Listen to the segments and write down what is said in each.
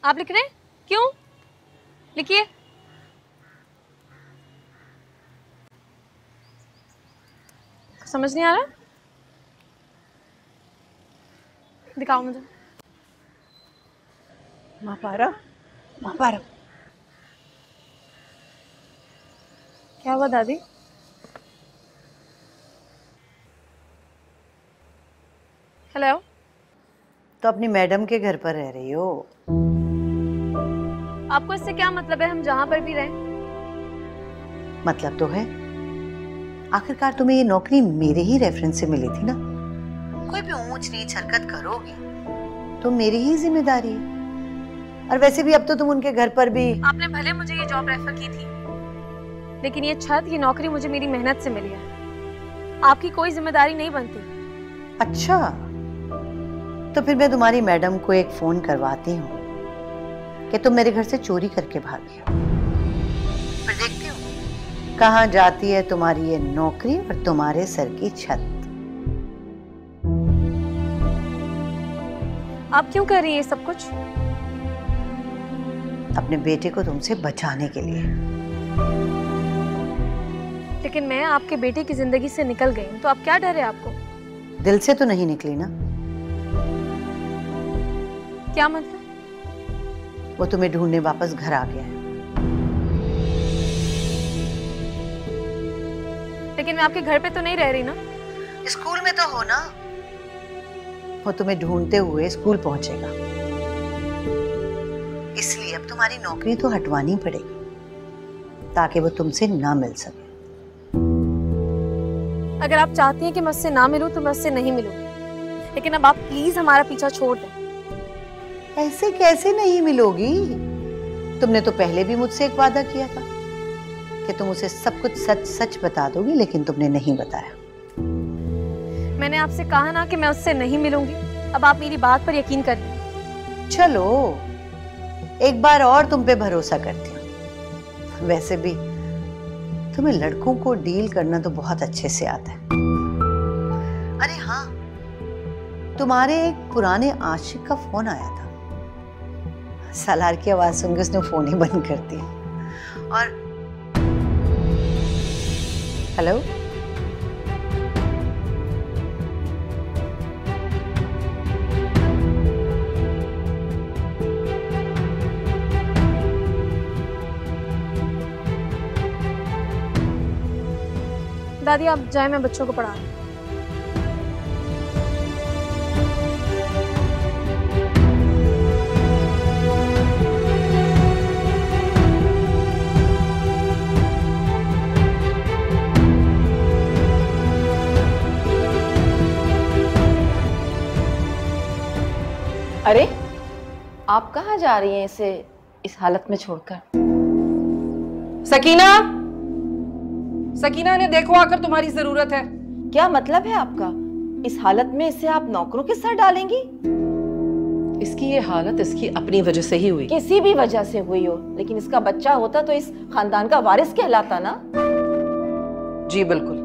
आप लिख रहे हैं? क्यों? लिखिए। समझ नहीं आ रहा? दिखाओ मुझे। महापारा, महापारा, क्या हुआ दादी? हेलो। तो अपनी मैडम के घर पर रह रही हो? आपको इससे क्या मतलब है? हम जहां पर भी रहें। मतलब तो है, आखिरकार तुम्हें ये नौकरी मेरे ही रेफरेंस से मिली थी ना। कोई भी ऊंच नीच हरकत करोगी तो मेरी ही जिम्मेदारी है। और वैसे भी अब तो तुम उनके घर पर भी। आपने भले मुझे ये जॉब रेफर की थी, लेकिन ये छत, ये नौकरी मुझे मेरी मेहनत से मिली है। आपकी कोई जिम्मेदारी नहीं बनती। अच्छा, तो फिर मैं तुम्हारी मैडम को एक फोन करवाती हूँ कि तुम मेरे घर से चोरी करके भागी हो। फिर देखती हूँ कहाँ जाती है तुम्हारी ये नौकरी और तुम्हारे सर की छत। आप क्यों कर रही हैं ये सब कुछ? अपने बेटे को तुमसे बचाने के लिए। लेकिन मैं आपके बेटे की जिंदगी से निकल गई हूं, तो अब क्या डर है आपको? दिल से तो नहीं निकली ना? क्या मतलब? वो तुम्हें ढूंढने वापस घर आ गया है। लेकिन मैं आपके घर पे तो नहीं रह रही ना? स्कूल में तो हो ना। वो तुम्हें ढूंढते हुए स्कूल पहुंचेगा, इसलिए अब तुम्हारी नौकरी तो हटवानी पड़ेगी ताकि वो तुमसे ना मिल सके। अगर आप चाहती हैं कि मैं उससे ना मिलूं तो मैं उससे नहीं मिलूंगी, लेकिन अब आप प्लीज हमारा पीछा छोड़ दें। ऐसे कैसे नहीं मिलोगी? तुमने तो पहले भी मुझसे एक वादा किया था कि तुम उसे सब कुछ सच सच बता दोगी, लेकिन तुमने नहीं बताया। मैंने आपसे कहा ना कि मैं उससे नहीं मिलूंगी। अब आप मेरी बात पर यकीन कर लें। चलो, एक बार और तुम पे भरोसा करती हूँ। वैसे भी तुम्हें लड़कों को डील करना तो बहुत अच्छे से आता है। अरे हाँ, तुम्हारे एक पुराने आशिक का फोन आया था। सालार की आवाज सुन के उसने फोन ही बंद कर दिया। और हेलो, दादी आप जाए, मैं बच्चों को पढ़ा रही हूं। अरे आप कहाँ जा रही हैं इसे इस हालत में छोड़कर? सकीना, सकीना ने देखो आकर, तुम्हारी जरूरत है। क्या मतलब है आपका? इस हालत में इसे आप नौकरों के सर डालेंगी? इसकी ये हालत इसकी अपनी वजह से ही हुई। किसी भी वजह से हुई हो, लेकिन इसका बच्चा होता तो इस खानदान का वारिस कहलाता ना। जी बिल्कुल,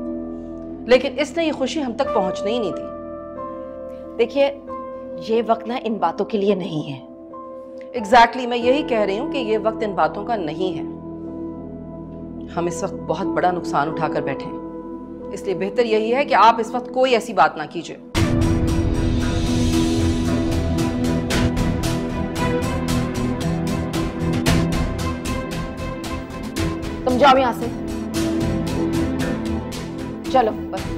लेकिन इसने ये खुशी हम तक पहुंचने ही नहीं दी। देखिए, ये वक्त ना इन बातों के लिए नहीं है। एग्जैक्टली, मैं यही कह रही हूँ कि ये वक्त इन बातों का नहीं है। हम इस वक्त बहुत बड़ा नुकसान उठाकर बैठे हैं, इसलिए बेहतर यही है कि आप इस वक्त कोई ऐसी बात ना कीजिए। तुम जाओ यहां से, चलो बस।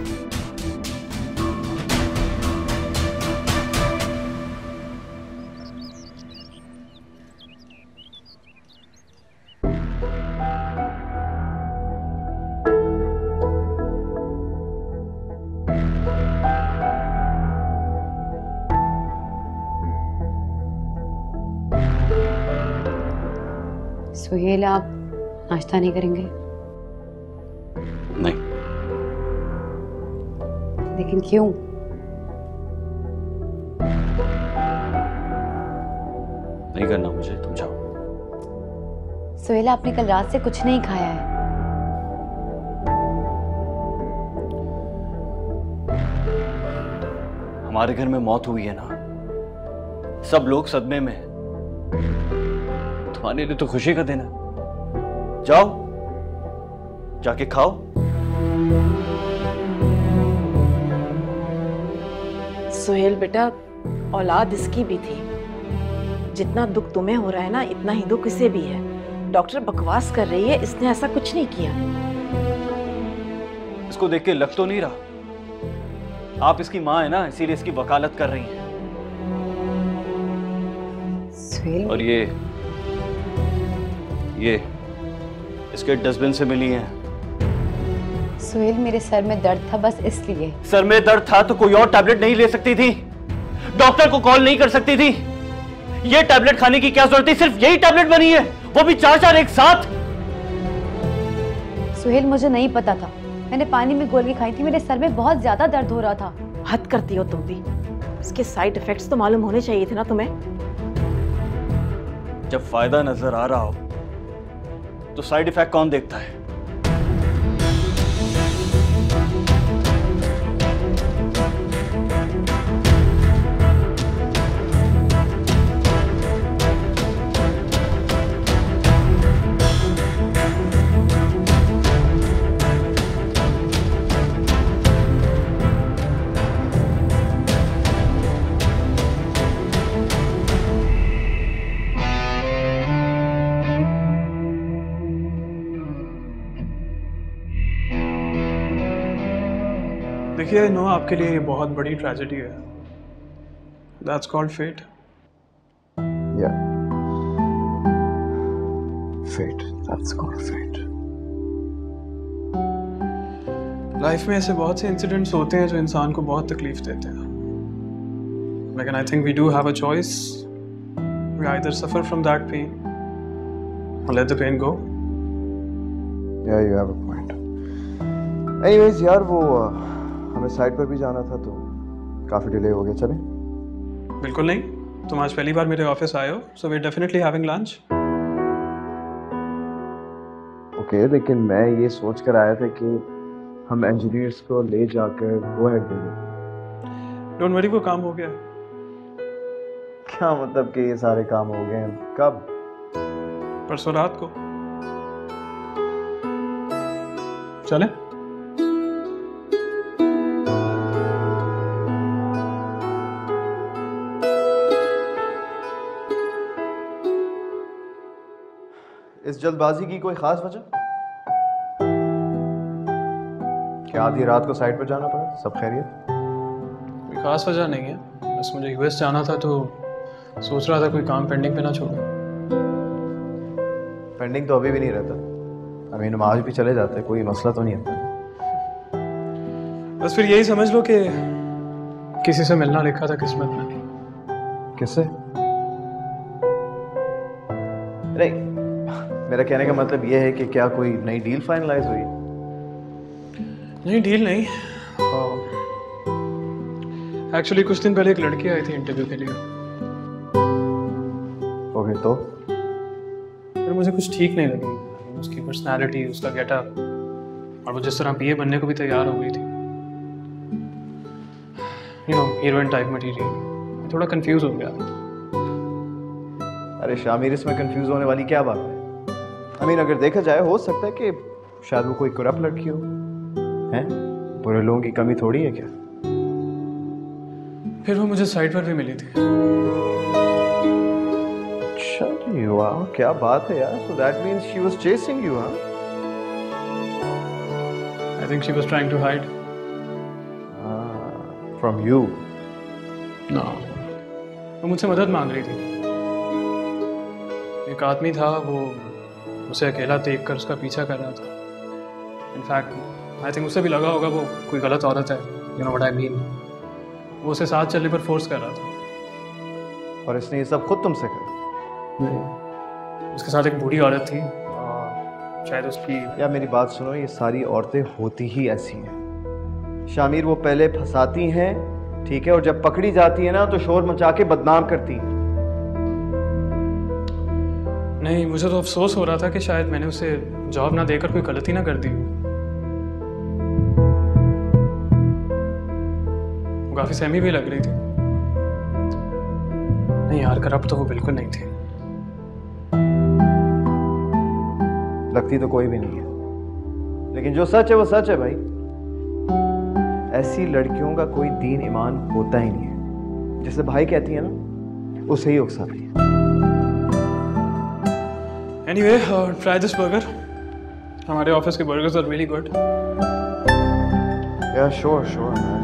सुहेल, आप नाश्ता नहीं करेंगे? नहीं। लेकिन क्यों? नहीं करना मुझे, तुम जाओ। सुहेल, आपने कल रात से कुछ नहीं खाया है। हमारे घर में मौत हुई है ना, सब लोग सदमे में हैं। तुम्हारे लिए तो खुशी का दिन है। जाओ, जाके खाओ। सुहेल बेटा, औलाद इसकी भी थी। जितना दुख तुम्हें हो रहा है ना, इतना ही दुख इसे भी है। डॉक्टर बकवास कर रही है, इसने ऐसा कुछ नहीं किया। इसको देख के लग तो नहीं रहा आप इसकी माँ है ना, इसीलिए इसकी वकालत कर रही हैं। सुहेल, और ये इसके डस्टबिन से मिली हैं। सुहेल, मेरे सर में दर्द था, बस इसलिए। सर में दर्द था तो कोई और टैबलेट नहीं ले सकती थी? डॉक्टर को कॉल नहीं कर सकती थी? ये टैबलेट खाने की क्या जरूरत थी? सिर्फ यही टैबलेट बनी है, वो भी 4 एक साथ। सुहेल, मुझे नहीं पता था। मैंने पानी में घोल के खाई थी। मेरे सर में बहुत ज्यादा दर्द हो रहा था। हद करती हो तुम भी। इसके साइड इफेक्ट्स तो मालूम होने चाहिए थे ना तुम्हें। जब फायदा नजर आ रहा हो तो साइड इफेक्ट कौन देखता है? देखिए, नो, आपके लिए ये बहुत बड़ी ट्रेजेडी है। That's called fate. Yeah. Fate. That's called fate. Life में ऐसे बहुत से इंसिडेंट्स होते हैं जो इंसान को बहुत तकलीफ देते हैं। लेकिन I think we do have a choice. We either suffer from that pain or let the pain go. Yeah, you have a point. Anyways, यार, वो हमें साइट पर भी जाना था तो काफी डिले हो गया। चलें? बिल्कुल नहीं, तुम आज पहली बार मेरे ऑफिस आए हो, so we're definitely having lunch. Okay, लेकिन मैं ये सोच कर आया था कि हम इंजीनियर्स को ले जाकर गो अहेड देंगे। डोंट वरी, वो काम हो गया। क्या मतलब कि ये सारे काम हो गए हैं? कब? परसों रात को। चलें? इस जल्दबाजी की कोई खास वजह? क्या आधी रात को साइट पर जाना पड़ा? सब खैरियत? कोई खास वजह नहीं है, बस मुझे यूएस जाना था तो सोच रहा था कोई काम पेंडिंग पे ना छोड़ूं। पेंडिंग तो अभी भी नहीं रहता। अभी हम आज भी चले जाते, कोई मसला तो नहीं है। बस फिर यही समझ लो कि किसी से मिलना लिखा था किस्मत में। किससे? नहीं, मेरा कहने का मतलब यह है कि क्या कोई नई डील फाइनलाइज हुई? नहीं, डील नहीं। एक्चुअली कुछ दिन पहले एक लड़की आई थी इंटरव्यू के लिए। ओके, तो फिर मुझे कुछ ठीक नहीं लगी। उसकी पर्सनालिटी, उसका गेटअप, और वो जिस तरह पीए बनने को भी तैयार हो गई थी। Heroine type material. थोड़ा कंफ्यूज हो गया। अरे शामिर, इसमें कंफ्यूज होने वाली क्या बात है? अगर देखा जाए, हो सकता है कि शायद वो कोई करप्ट लड़की हो। हैं? बुरे लोगों की कमी थोड़ी है क्या? फिर वो मुझे साइट पर भी मिली थी। अच्छा जी, वाह, क्या बात है यार। So that means she was chasing you, huh? I think she was trying to hide. From you? No. वो मुझसे मदद मांग रही थी। एक आदमी था, वो उसे अकेला देखकर उसका पीछा कर रहा था। इनफैक्ट आई थिंक उसे भी लगा होगा वो कोई गलत औरत है। You know what I mean? वो उसे साथ चलने पर फोर्स कर रहा था। और इसने ये सब खुद तुमसे करा? नहीं, उसके साथ एक बूढ़ी औरत थी, शायद उसकी। या मेरी बात सुनो, ये सारी औरतें होती ही ऐसी हैं शामिर। वो पहले फंसाती हैं, ठीक है, और जब पकड़ी जाती है ना तो शोर मचा के बदनाम करती हैं। नहीं, मुझे तो अफसोस हो रहा था कि शायद मैंने उसे जॉब ना देकर कोई गलती ना कर दी। वो काफी सहमी भी लग रही थी। नहीं यार, करप्ट तो वो बिल्कुल नहीं थी। लगती तो कोई भी नहीं है, लेकिन जो सच है वो सच है भाई। ऐसी लड़कियों का कोई दीन ईमान होता ही नहीं है। जैसे भाई कहती है ना, उसे ही उकसाती है। Anyway, try this burger. हमारे ऑफिस के burgers are really good. Yeah, sure, man.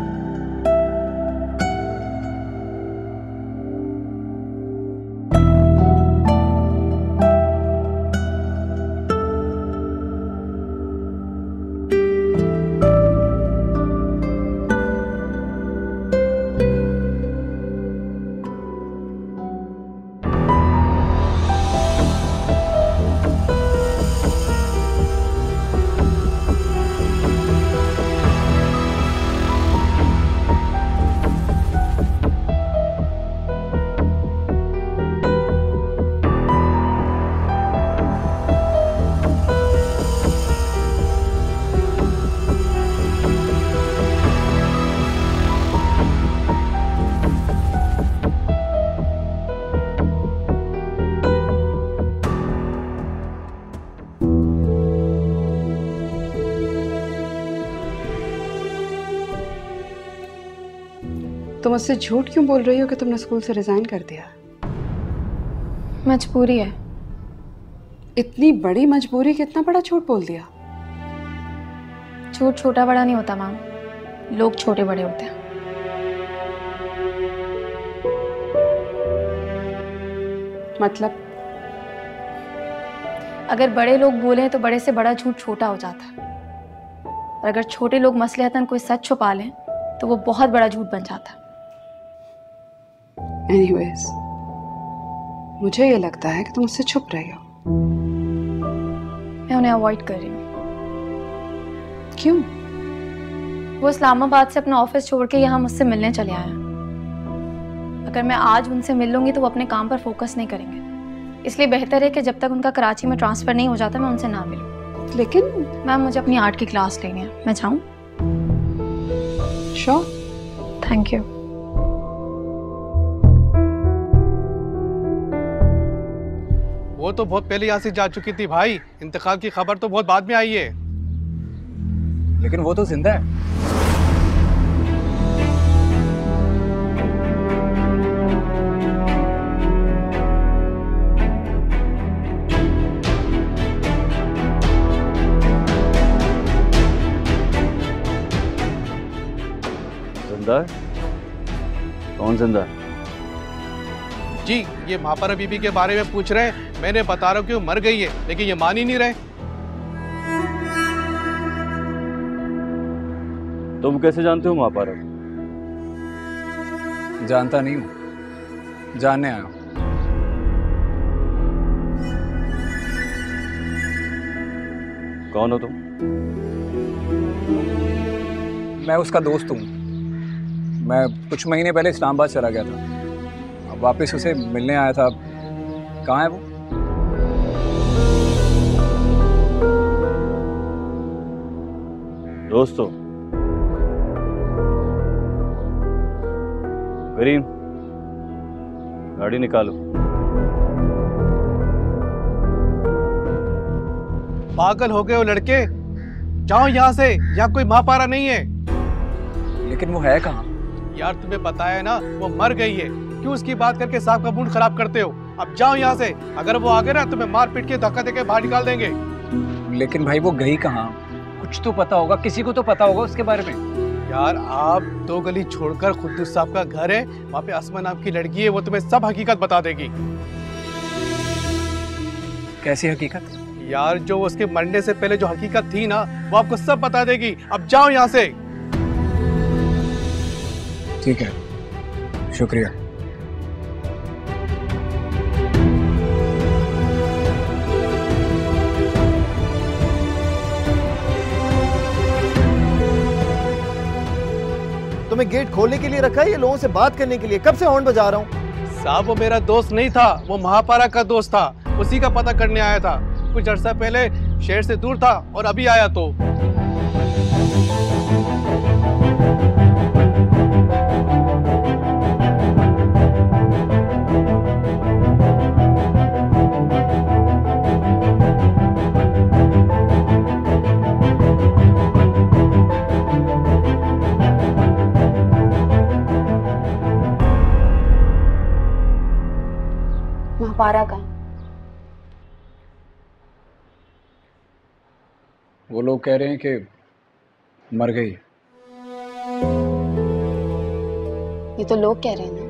तुम मुझसे झूठ क्यों बोल रही हो कि तुमने स्कूल से रिजाइन कर दिया? मजबूरी है। इतनी बड़ी मजबूरी कि इतना बड़ा झूठ बोल दिया? झूठ छोटा बड़ा नहीं होता मैम, लोग छोटे बड़े होते हैं। मतलब? अगर बड़े लोग बोले तो बड़े से बड़ा झूठ छोटा हो जाता है, और अगर छोटे लोग मसलहतन कोई सच छुपा लें तो वो बहुत बड़ा झूठ बन जाता है। Anyways, मुझे ये लगता है कि तुम उससे छुप रही हो। मैं उन्हें अवॉइड कर रही हूँ। क्यों? वो इस्लामाबाद से अपना ऑफिस छोड़ के यहाँ मुझसे मिलने चले आए हैं। अगर मैं आज उनसे मिल लूंगी तो वो अपने काम पर फोकस नहीं करेंगे, इसलिए बेहतर है कि जब तक उनका कराची में ट्रांसफर नहीं हो जाता मैं उनसे ना मिलूं। लेकिन मैम मुझे अपनी आर्ट की क्लास लेनी है, मैं जाऊँ? श्योर। Thank you. वो तो बहुत पहले यहाँ से जा चुकी थी भाई, इंतकाल की खबर तो बहुत बाद में आई है। लेकिन वो तो जिंदा है। जिंदा है? कौन जिंदा है? जी ये महापारा बीबी के बारे में पूछ रहे हैं। मैंने बता रहा हूँ कि वो मर गई है, लेकिन ये मान ही नहीं रहे। तुम कैसे जानते हो महापारा? जानता नहीं हूँ, जानने आया हूँ। कौन हो तुम? मैं उसका दोस्त हूँ। मैं कुछ महीने पहले इस्लामाबाद चला गया था, अब वापस उसे मिलने आया था। कहाँ है वो? दोस्तों, करीम गाड़ी निकालो। पागल हो गए हो लड़के, जाओ यहाँ से, यहाँ कोई महापारा नहीं है। लेकिन वो है कहाँ? यार तुम्हें पता है ना, वो मर गई है। क्यों उसकी बात करके साहब का मूड खराब करते हो? अब जाओ यहाँ से, अगर वो आ गए ना तो मैं मार पीट के धक्का देके बाहर निकाल देंगे। लेकिन भाई वो गई कहाँ? कुछ तो पता होगा, किसी को तो पता होगा उसके बारे में। यार आप 2 गली छोड़कर खुद्दूस साहब का घर है, वहाँ पे अस्मा नाम की लड़की है, वो तुम्हें सब हकीकत बता देगी। कैसी हकीकत? यार जो उसके मरने से पहले जो हकीकत थी ना, वो आपको सब बता देगी। अब जाओ यहाँ से। ठीक है, शुक्रिया। तुम्हें गेट खोलने के लिए रखा है या लोगों से बात करने के लिए? कब से हॉर्न बजा रहा हूँ? साहब वो मेरा दोस्त नहीं था, वो महापारा का दोस्त था, उसी का पता करने आया था। कुछ अर्सा पहले शहर से दूर था और अभी आया तो। महापारा का। वो लोग कह रहे हैं कि मर गई। ये तो लोग कह रहे हैं ना,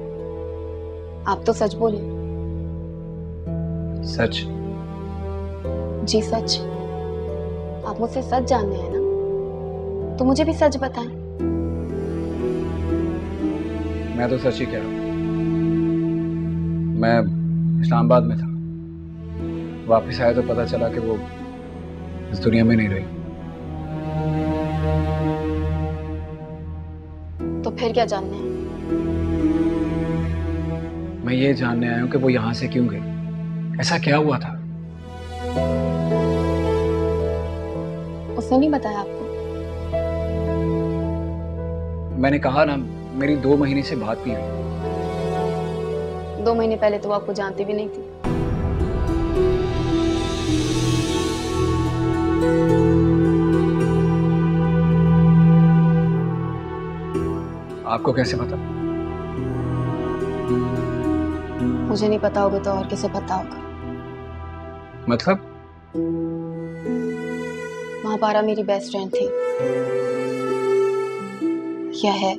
आप तो सच बोले। सच? जी सच। आप मुझसे सच जानने हैं ना, तो मुझे भी सच बताएं। मैं तो सच ही कह रहा हूँ। मैं इस्लामाबाद में था, वापस आया तो पता चला कि वो इस दुनिया में नहीं रही। तो फिर क्या जानने हैं? मैं ये जानने आया हूँ कि वो यहाँ से क्यों गई, ऐसा क्या हुआ था? उसने नहीं बताया आपको? मैंने कहा ना, मेरी 2 महीने से बात नहीं हुई। 2 महीने पहले तो वो आपको जानती भी नहीं थी। आपको कैसे पता? मुझे नहीं पता होगा तो और किसे पता होगा? मतलब? महापारा मेरी बेस्ट फ्रेंड थी, क्या है।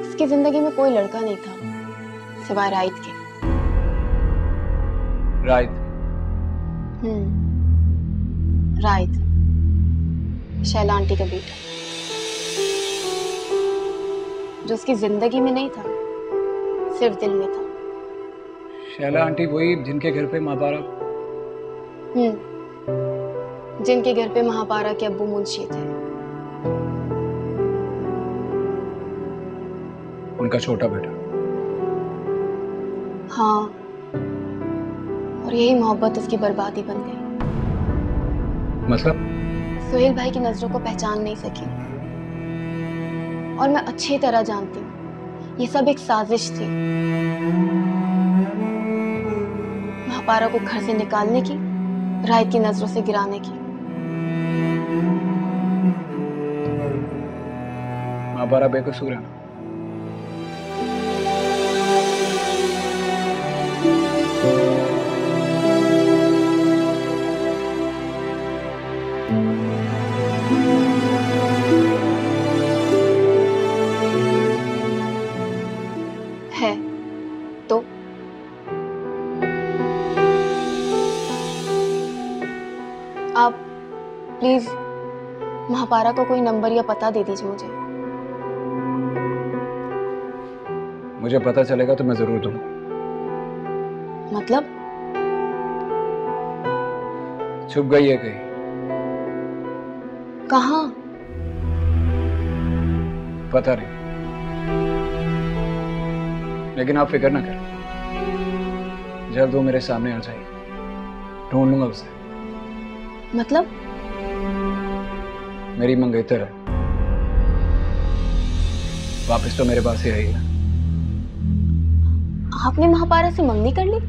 उसकी जिंदगी में कोई लड़का नहीं था सिवाय राहित के। राहित? राहित, शैला आंटी का बेटा, जो उसकी जिंदगी में नहीं था, सिर्फ दिल में था। शैला आंटी वही जिनके घर पे महापारा? जिनके घर पे महापारा के अब्बू मुंशी थे। उनका छोटा बेटा? हाँ, और यही मोहब्बत उसकी बर्बादी बन गई। मतलब? सुहेल भाई की नजरों को पहचान नहीं सकी, और मैं अच्छी तरह जानती हूँ ये सब एक साजिश थी, महापारा को घर से निकालने की, राहित की नजरों से गिराने की। महापारा बेकसूर है ना? है तो आप प्लीज महापारा को कोई नंबर या पता दे दीजिए मुझे पता चलेगा तो मैं जरूर दूंगा। मतलब? छुप गई है कहीं। कहाँ? पता नहीं, लेकिन आप फिक्र ना करें, जल्द वो मेरे सामने आ जाएगी, ढूंढ लूंगा उसे। मतलब? मेरी मंगेतर है, वापस तो मेरे पास ही आई है। आपने महापारा से मंगनी कर ली?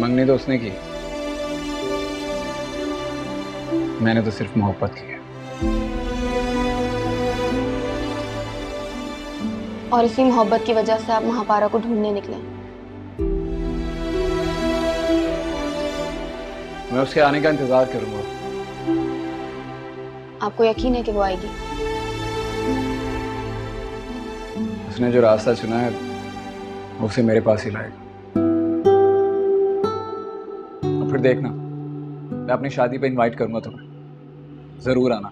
मंगनी तो उसने की, मैंने तो सिर्फ मोहब्बत की है। और इसी मोहब्बत की वजह से आप महापारा को ढूंढने निकले? मैं उसके आने का इंतजार करूंगा। आपको यकीन है कि वो आएगी? उसने जो रास्ता चुना है उसे मेरे पास ही लाएगा। और फिर देखना, मैं अपनी शादी पे इनवाइट करूंगा तुम्हें, जरूर आना।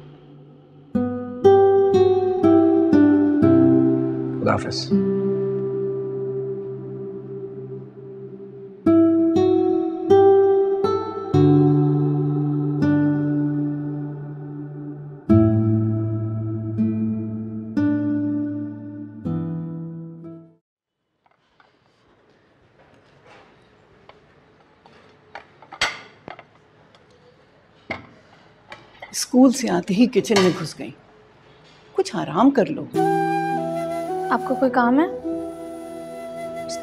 खुदा हाफिज। स्कूल से आते ही किचन में घुस गई। कुछ आराम कर लो। आपको कोई काम है?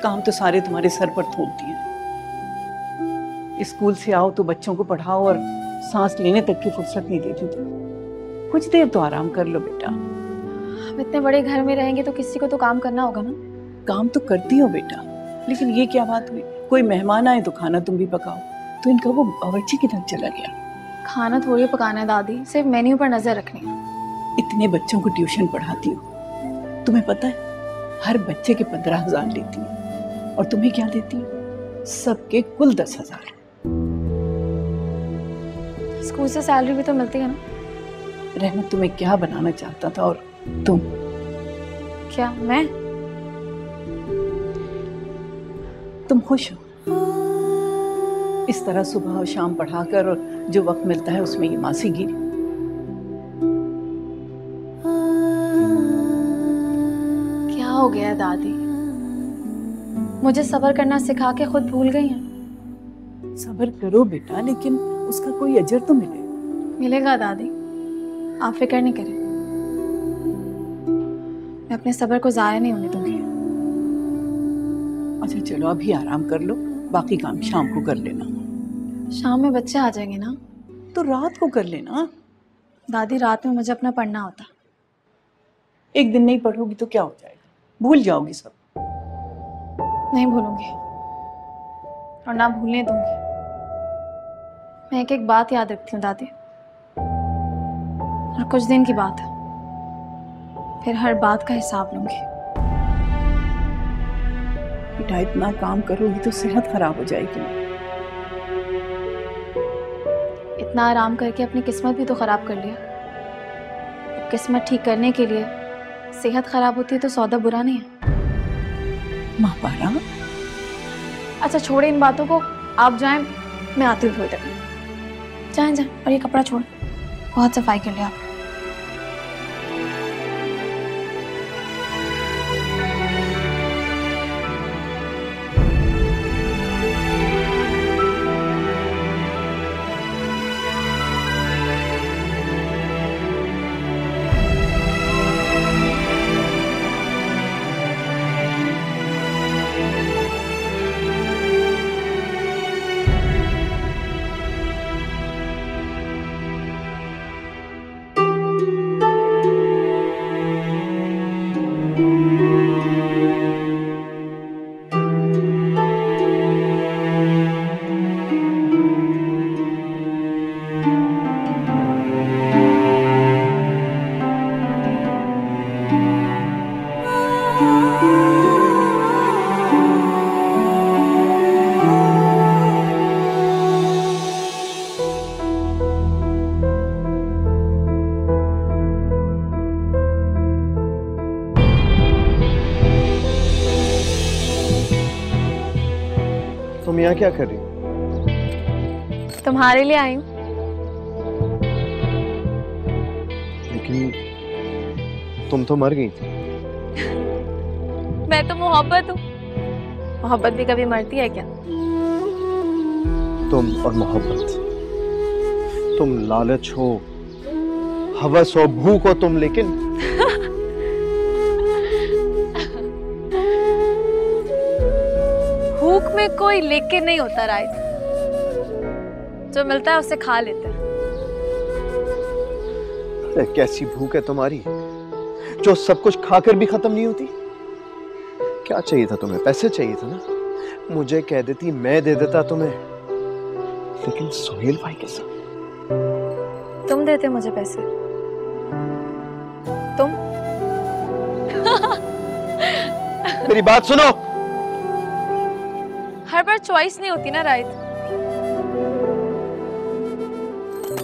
काम तो सारे तुम्हारे सर पर थोपती हैं। स्कूल से आओ तो बच्चों को पढ़ाओ और सांस लेने तक की फुर्सत नहीं देती तुम। कुछ देर तो आराम कर लो बेटा। हम इतने बड़े घर में रहेंगे तो किसी को तो काम करना होगा ना। काम तो करती हो बेटा, लेकिन ये क्या बात हुई? कोई मेहमान आए तो खाना तुम भी पकाओ, तो इनका वो बावर्ची किधर चला गया? खाना थोड़ी पकाना है दादी, सिर्फ मेन्यू पर नजर रखनी है। इतने बच्चों को ट्यूशन पढ़ाती हो, तुम्हें पता है हर बच्चे के 15,000 लेती है और तुम्हें क्या देती है? सबके कुल 10,000। स्कूल से सैलरी भी तो मिलती है ना। रहमत तुम्हें क्या बनाना चाहता था और तुम? क्या मैं? तुम खुश हो इस तरह सुबह और शाम पढ़ाकर, और जो वक्त मिलता है उसमें ये मासीगिरी? क्या हो गया है दादी? मुझे सब्र करना सिखा के खुद भूल गई हैं। सब्र करो बेटा, लेकिन उसका कोई अजर तो मिले। मिलेगा दादी, आप फिक्र नहीं करें। मैं अपने सब्र को जाया नहीं होने दूंगी। अच्छा चलो अभी आराम कर लो, बाकी काम शाम को कर लेना। शाम में बच्चे आ जाएंगे ना, तो रात को कर लेना। दादी रात में मुझे अपना पढ़ना होता। एक दिन नहीं पढ़ोगी तो क्या हो जाएगा? भूल जाओगी सब। नहीं भूलूंगी और ना भूलने दूंगी। मैं एक एक बात याद रखती हूँ दादी, और कुछ दिन की बात है, फिर हर बात का हिसाब लूंगी। बेटा इतना काम करोगी तो सेहत खराब हो जाएगी। इतना आराम करके अपनी किस्मत भी तो खराब कर लिया। अब किस्मत ठीक करने के लिए सेहत खराब होती है तो सौदा बुरा नहीं है। माँ पारा, अच्छा छोड़े इन बातों को, आप जाएं, मैं आती हूँ थोड़ी देर में। जाएं जाएं, और ये कपड़ा छोड़, बहुत सफाई कर लिया आप। तुम यहाँ क्या कर रही हो? तुम्हारे लिए आई हूँ। लेकिन तुम तो मर गई थी। मैं तो मोहब्बत हूँ। मोहब्बत भी कभी मरती है क्या? तुम और मोहब्बत, तुम लालच हो, हवस हो, भूख हो तुम, लेकिन भूख में कोई लेकिन नहीं होता राइट। जो मिलता है उससे खा लेते हैं। अरे कैसी भूख है तुम्हारी जो सब कुछ खाकर भी खत्म नहीं होती? क्या चाहिए था तुम्हें? पैसे चाहिए था ना? मुझे कह देती, मैं दे देता तुम्हें। लेकिन सोहेल भाई के साथ तुम देते मुझे पैसे? तुम? मेरी बात सुनो। हर बार चॉइस नहीं होती ना राइट।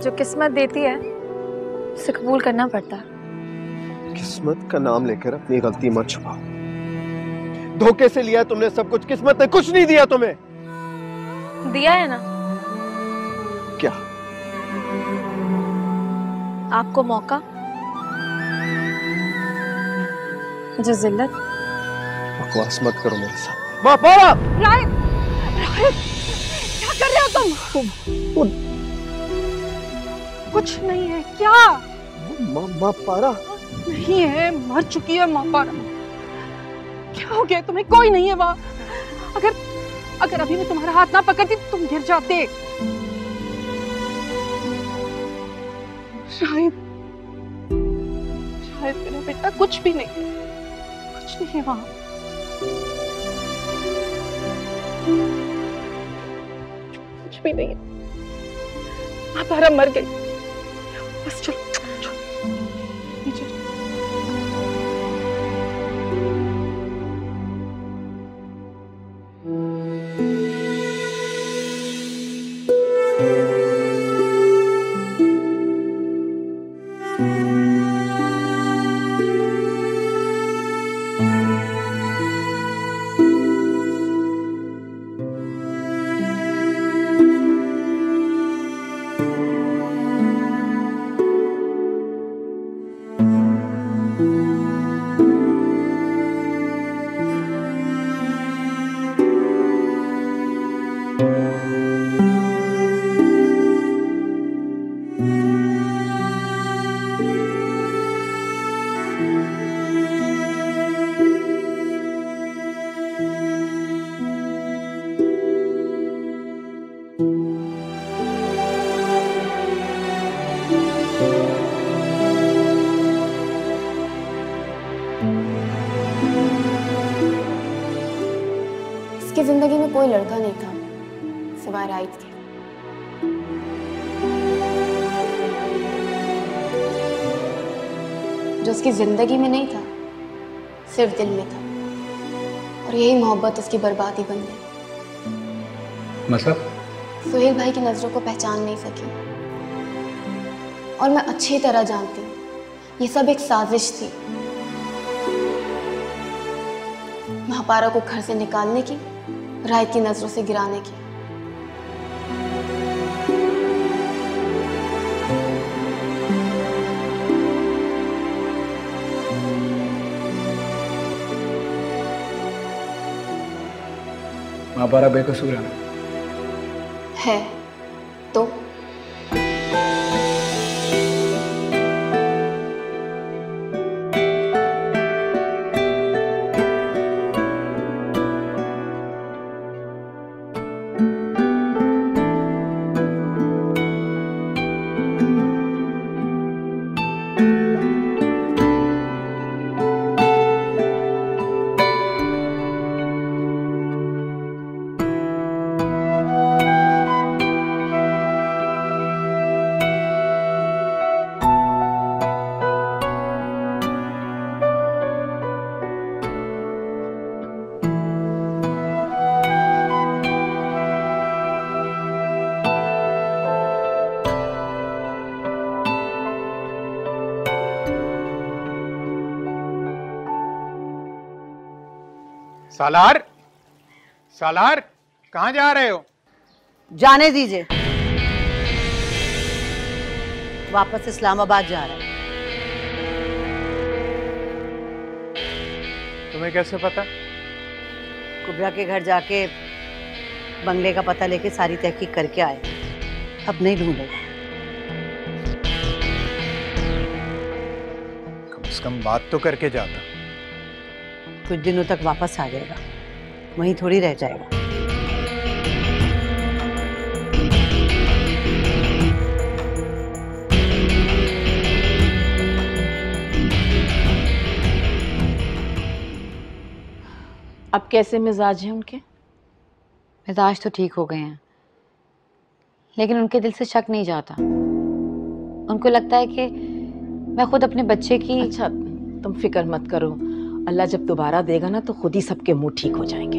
जो किस्मत देती है उसे कबूल करना पड़ता है। किस्मत का नाम लेकर अपनी गलती मत छुपाओ। धोखे से लिया तुमने सब कुछ, किस्मत ने कुछ नहीं दिया तुम्हें। दिया है ना। क्या? आपको मौका, मुझे जिल्लत। बकवास मत करो मेरे साथ। माँ पारा! राहिल, राहिल, क्या कर रहे हो तुम? कुछ नहीं है क्या? माँ पारा नहीं है, मर चुकी है माँ पारा। क्या हो गया तुम्हें? कोई नहीं है वहाँ। अगर अभी मैं तुम्हारा हाथ ना पकड़ती तो तुम गिर जाते। शायद मेरा बेटा कुछ भी नहीं है, कुछ नहीं है वहाँ। कुछ भी नहीं है, महापारा मर गई। बस चलो नीचे चलो। इसकी जिंदगी में कोई लड़का नहीं था सिवाय राइट के। जो उसकी जिंदगी में नहीं था, सिर्फ दिल में था, और यही मोहब्बत उसकी बर्बादी बन गई। मतलब? सुहेल भाई की नजरों को पहचान नहीं सकी, और मैं अच्छी तरह जानती हूँ ये सब एक साजिश थी, महापारा को घर से निकालने की, राहित की नजरों से गिराने की। महापारा बेकसूर है तो सालार, सालार, कहाँ जा रहे हो? जाने दीजिए, वापस इस्लामाबाद जा रहा है। तुम्हें कैसे पता? कुबरा के घर जाके बंगले का पता लेके सारी तहकीक करके आए, अब नहीं ढूंढेगा। कम से कम बात तो करके जाता। कुछ दिनों तक वापस आ जाएगा, वहीं थोड़ी रह जाएगा। अब कैसे मिजाज हैं उनके? मिजाज तो ठीक हो गए हैं, लेकिन उनके दिल से शक नहीं जाता। उनको लगता है कि मैं खुद अपने बच्चे की। अच्छा, तुम फिक्र मत करो, अल्लाह जब दोबारा देगा ना तो खुद ही सबके मुंह ठीक हो जाएंगे।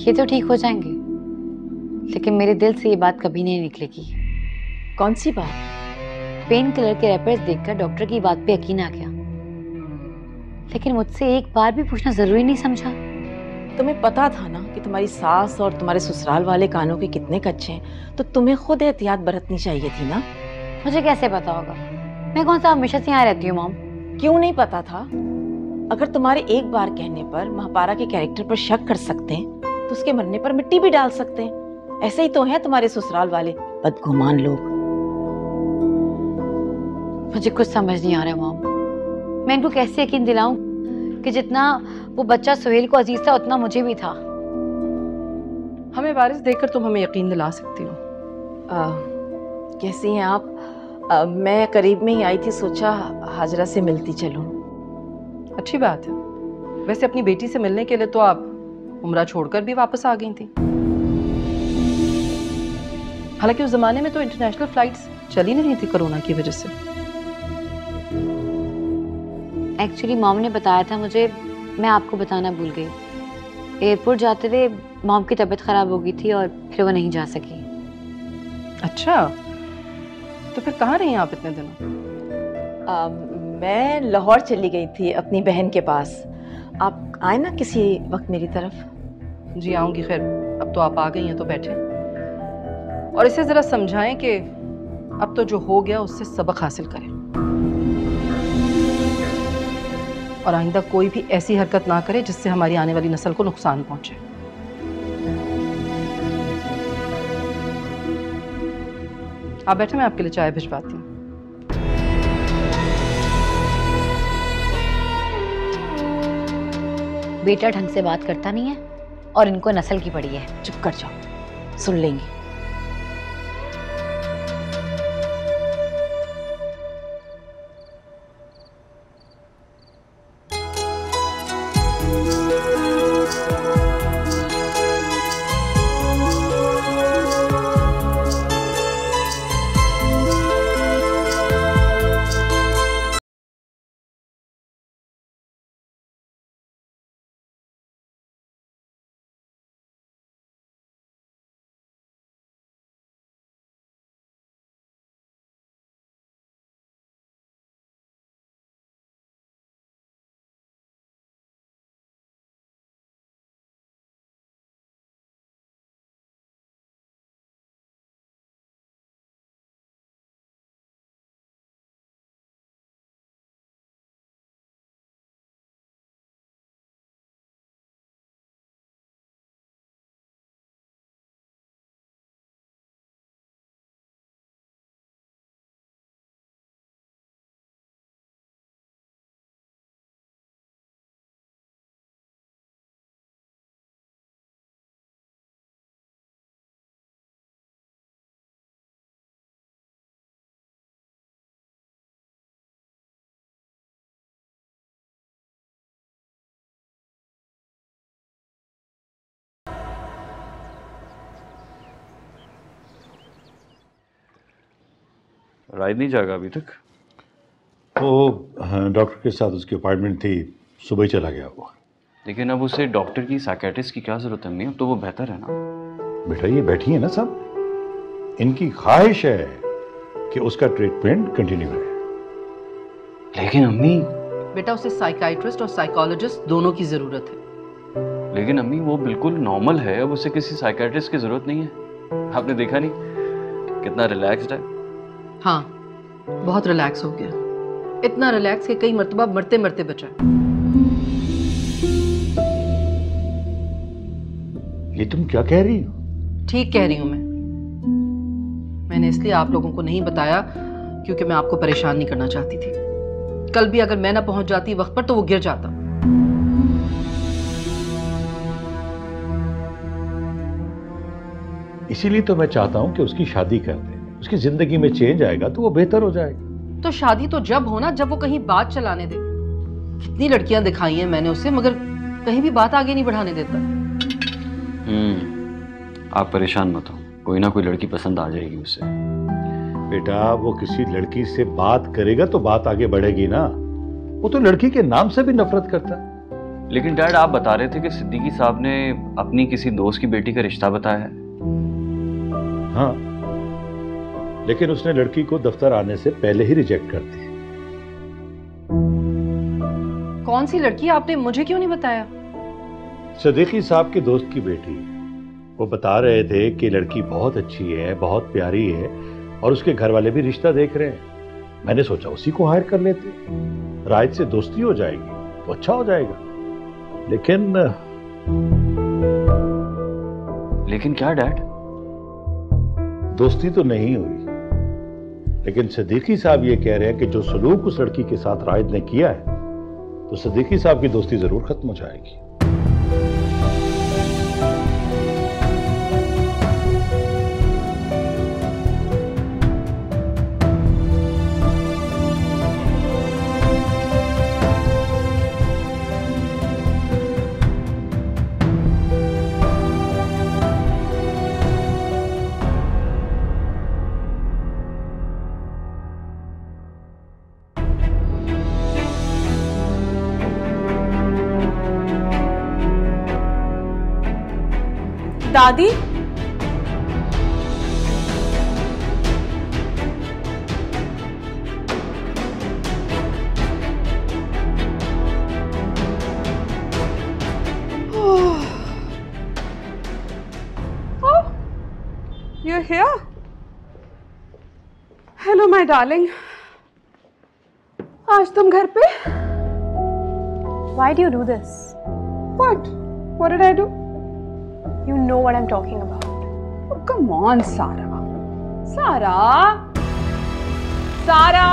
ये तो ठीक हो जाएंगे, लेकिन मेरे दिल से ये बात कभी नहीं निकलेगी। कौन सी बात? पेन किलर के रैपर्स देखकर डॉक्टर की बात पे यकीन आ गया, लेकिन मुझसे एक बार भी पूछना जरूरी नहीं समझा। तुम्हें पता था ना कि तुम्हारी सास और तुम्हारे ससुराल वाले कानों के कितने कच्चे हैं, तो तुम्हें खुद एहतियात बरतनी चाहिए थी ना। मुझे कैसे पता होगा? मैं कौन सा हमेशा से यहाँ रहती हूँ मॉम? क्यों नहीं पता था? अगर तुम्हारे एक बार कहने पर महापारा के कैरेक्टर पर शक कर सकते हैं, तो उसके मरने पर मिट्टी भी डाल सकते हैं। ऐसे ही तो हैं तुम्हारे ससुराल वाले बदगुमान लोग। मुझे कुछ समझ नहीं आ रहा मॉम, मैं इनको कैसे यकीन दिलाऊं कि जितना वो बच्चा सुहेल को अजीज था उतना मुझे भी था। हमें वारिस देखकर तुम हमें यकीन दिला सकती हो। कैसी हैं आप? मैं करीब में ही आई थी, सोचा हाजरा से मिलती चलूं। अच्छी बात है, वैसे अपनी बेटी से मिलने के लिए तो आप उम्रा छोड़कर भी वापस आ गई थी। हालांकि उस जमाने में तो इंटरनेशनल फ्लाइट्स चली नहीं थी कोरोना की वजह से। एक्चुअली मॉम ने बताया था मुझे, मैं आपको बताना भूल गई। एयरपोर्ट जाते हुए मॉम की तबीयत खराब हो गई थी और फिर वो नहीं जा सकी। अच्छा, तो फिर कहाँ रही आप इतने दिनों? मैं लाहौर चली गई थी अपनी बहन के पास। आप आए ना किसी वक्त मेरी तरफ। जी आऊंगी। खैर अब तो आप आ गई हैं तो बैठे और इसे जरा समझाएं कि अब तो जो हो गया उससे सबक हासिल करें और आइंदा कोई भी ऐसी हरकत ना करे जिससे हमारी आने वाली नस्ल को नुकसान पहुंचे। आप बैठे, मैं आपके लिए चाय भिजवाती हूँ। बेटा ढंग से बात करता नहीं है और इनको नस्ल की पड़ी है। चुप कर जाओ, सुन लेंगे। राइड नहीं जाएगा अभी तक? वो डॉक्टर के साथ उसकी अपॉइंटमेंट थी, सुबह ही चला गया वो। लेकिन अब उसे डॉक्टर की, साइकियाट्रिस्ट की क्या जरूरत है अम्मी? अब तो वो बेहतर है ना। बेटा ये बैठी है ना सब, इनकी ख्वाहिश है कि उसका ट्रीटमेंट कंटिन्यू रहे। लेकिन अम्मी, बेटा उसे साइकियाट्रिस्ट और साइकोलॉजिस्ट दोनों की जरूरत है। लेकिन अम्मी वो बिल्कुल नॉर्मल है, अब उसे किसी साइकियाट्रिस्ट की जरूरत नहीं है। आपने देखा नहीं कितना रिलैक्स्ड है? हाँ, बहुत रिलैक्स हो गया, इतना रिलैक्स कि कई मर्तबा मरते मरते बचा। ये तुम क्या कह रही हो? ठीक कह रही हूं मैंने इसलिए आप लोगों को नहीं बताया क्योंकि मैं आपको परेशान नहीं करना चाहती थी। कल भी अगर मैं ना पहुंच जाती वक्त पर तो वो गिर जाता। इसीलिए तो मैं चाहता हूं कि उसकी शादी कर दे, उसकी जिंदगी में चेंज आएगा तो वो बेहतर हो जाएगा। तो शादी तो जब होना जब वो कहीं बात चलाने दे। कितनी लड़कियां दिखाई हैं मैंने उसे, मगर कहीं भी बात आगे नहीं बढ़ाने देता। आप परेशान मत हो, कोई ना कोई लड़की पसंद आ जाएगी उसे। बेटा वो किसी लड़की से बात करेगा तो बात आगे बढ़ेगी ना, वो तो लड़की के नाम से भी नफरत करता है। लेकिन डैड आप बता रहे थे कि सिद्दीकी साहब ने अपनी किसी दोस्त की बेटी का रिश्ता बताया है। हाँ, लेकिन उसने लड़की को दफ्तर आने से पहले ही रिजेक्ट कर दिया। कौन सी लड़की? आपने मुझे क्यों नहीं बताया? सिद्दीकी साहब के दोस्त की बेटी। वो बता रहे थे कि लड़की बहुत अच्छी है, बहुत प्यारी है और उसके घर वाले भी रिश्ता देख रहे हैं। मैंने सोचा उसी को हायर कर लेते, राज से दोस्ती हो जाएगी तो अच्छा हो जाएगा। लेकिन क्या डैड? दोस्ती तो नहीं हुई, लेकिन सिद्दीकी साहब ये कह रहे हैं कि जो सलूक उस लड़की के साथ राज ने किया है तो सिद्दीकी साहब की दोस्ती जरूर खत्म हो जाएगी। दादी? You're here? Hello, my darling. आज तुम घर पे? Why do you do this? What? What did I do? You know what I'm talking about. Oh, come on, Sara. Sara. Sara.